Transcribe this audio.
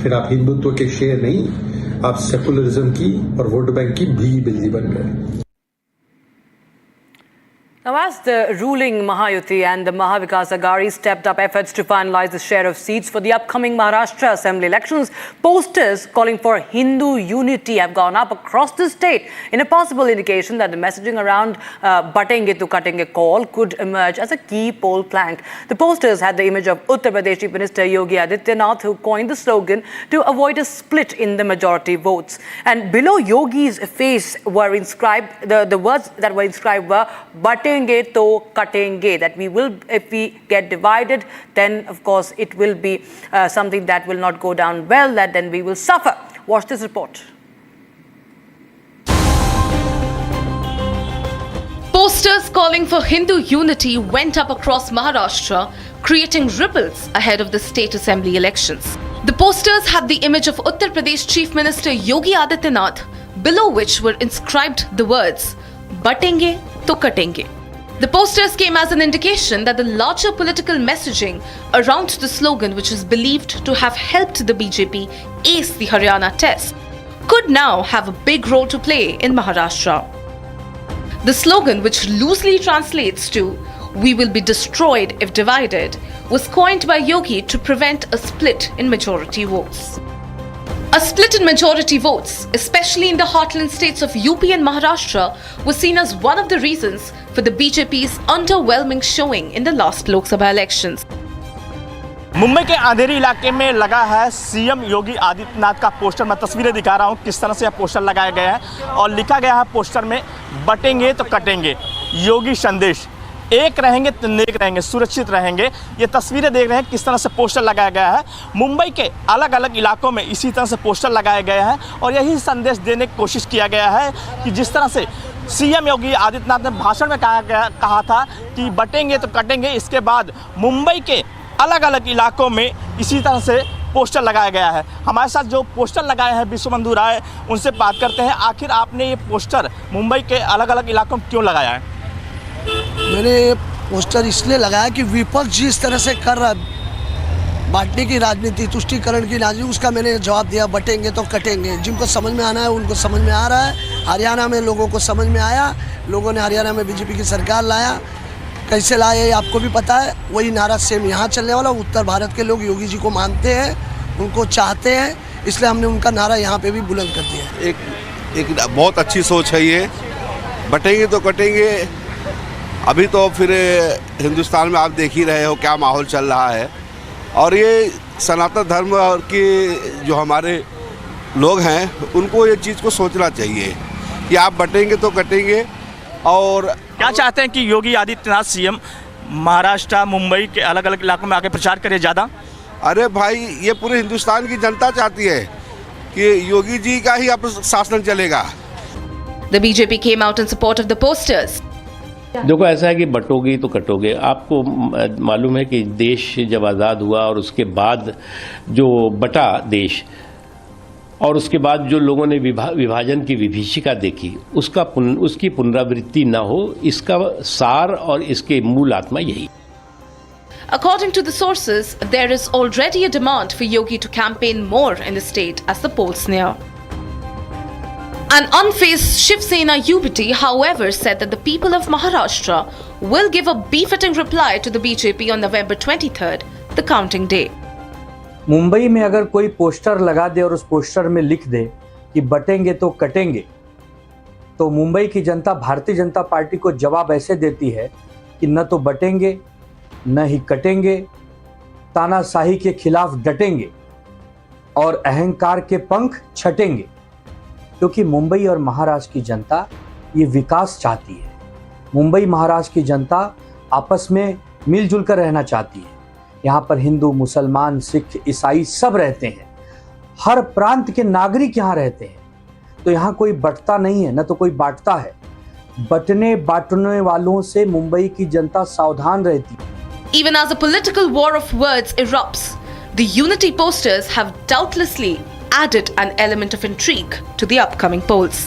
फिर आप हिंदुत्व के शेर नहीं, आप सेकुलरिज्म की और वोट बैंक की भीगी बिल्ली बन गए। Now, as the ruling Mahayuti and the Mahavikas Aghadi stepped up efforts to finalize the share of seats for the upcoming Maharashtra Assembly elections, posters calling for Hindu unity have gone up across the state in a possible indication that the messaging around Batenge to Katenge call could emerge as a key poll plank. The posters had the image of Uttar Pradesh Chief Minister Yogi Adityanath, who coined the slogan to avoid a split in the majority votes. And below Yogi's face were inscribed, the words that were inscribed were Batenge to katenge, that we will, if we get divided, then of course it will be something that will not go down well, that then we will suffer. Watch this report. Posters calling for Hindu unity went up across Maharashtra, creating ripples ahead of the state assembly elections. The posters had the image of Uttar Pradesh Chief Minister Yogi Adityanath, below which were inscribed the words Batenge to katenge. The posters came as an indication that the larger political messaging around the slogan, which is believed to have helped the BJP ace the Haryana test, could now have a big role to play in Maharashtra. The slogan, which loosely translates to "We will be destroyed if divided," was coined by Yogi to prevent a split in majority votes. A split in majority votes, especially in the heartland states of UP and Maharashtra, was seen as one of the reasons for the BJP's underwhelming showing in the last Lok Sabha elections. Mumbai के अंधेरी इलाके में लगा है CM Yogi Adityanath का poster. मैं तस्वीरें दिखा रहा हूँ किस तरह से यह पोस्टर लगाया गया है और लिखा गया है पोस्टर में बटेंगे तो कटेंगे, योगी संदेश, एक रहेंगे तो नेक रहेंगे, सुरक्षित रहेंगे। ये तस्वीरें देख रहे हैं किस तरह से पोस्टर लगाया गया है। मुंबई के अलग अलग इलाकों में इसी तरह से पोस्टर लगाए गए हैं और यही संदेश देने की कोशिश किया गया है कि जिस तरह से सीएम योगी आदित्यनाथ ने भाषण में कहा था कि बटेंगे तो कटेंगे, इसके बाद मुंबई के अलग अलग इलाकों में इसी तरह से पोस्टर लगाया गया है। हमारे साथ जो पोस्टर लगाए हैं विश्वबंधु राय, उनसे बात करते हैं। आखिर आपने ये पोस्टर मुंबई के अलग अलग इलाकों में क्यों लगाया है? मैंने पोस्टर इसलिए लगाया कि विपक्ष जिस तरह से कर रहा है बांटने की राजनीति, तुष्टीकरण की राजनीति, उसका मैंने जवाब दिया बटेंगे तो कटेंगे। जिनको समझ में आना है उनको समझ में आ रहा है। हरियाणा में लोगों को समझ में आया, लोगों ने हरियाणा में बीजेपी की सरकार लाया, कैसे लाया ये आपको भी पता है। वही नारा सेम यहाँ चलने वाला। उत्तर भारत के लोग योगी जी को मानते हैं, उनको चाहते हैं, इसलिए हमने उनका नारा यहाँ पे भी बुलंद कर दिया। एक बहुत अच्छी सोच है ये, बटेंगे तो कटेंगे। अभी तो फिर हिंदुस्तान में आप देख ही रहे हो क्या माहौल चल रहा है और ये सनातन धर्म और के जो हमारे लोग हैं उनको ये चीज़ को सोचना चाहिए कि आप बटेंगे तो कटेंगे। और क्या चाहते हैं कि योगी आदित्यनाथ सीएम महाराष्ट्र मुंबई के अलग अलग इलाकों में आके प्रचार करे ज़्यादा? अरे भाई, ये पूरे हिंदुस्तान की जनता चाहती है कि योगी जी का ही अब शासन चलेगा। The BJP came out in support of the posters. देखो, ऐसा है कि बटोगे तो कटोगे। आपको मालूम है कि देश जब आज़ाद हुआ और उसके बाद जो बटा देश और उसके बाद जो लोगों ने विभाजन की विभीषिका देखी, उसकी पुनरावृत्ति न हो, इसका सार और इसके मूल आत्मा यही। According to the sources, there is already a demand for Yogi to campaign more in the state as the polls near. An unfazed Shiv Sena UBT, however, said that the people of Maharashtra will give a befitting reply to the BJP on November 23rd, the counting day. Mumbai में अगर कोई poster लगा दे और उस poster में लिख दे कि बटेंगे तो कटेंगे, तो मुंबई की जनता भारतीय जनता पार्टी को जवाब ऐसे देती है कि न तो बटेंगे न ही कटेंगे, तानाशाही के खिलाफ डटेंगे और अहंकार के पंख छटेंगे। क्योंकि मुंबई और महाराष्ट्र की जनता ये विकास चाहती है। मुंबई महाराष्ट्र की जनता आपस में मिलजुल कर रहना चाहती है। यहाँ पर हिंदू, मुसलमान, सिख, ईसाई सब रहते हैं। हर प्रांत के नागरिक यहाँ रहते हैं। तो यहाँ कोई बंटता नहीं है, न तो कोई बांटता है। बंटने बांटने वालों से मुंबई की जनता सावधान रहती है। Even as a political war of words erupts, the unity posters have doubtlessly added an element of intrigue to the upcoming polls.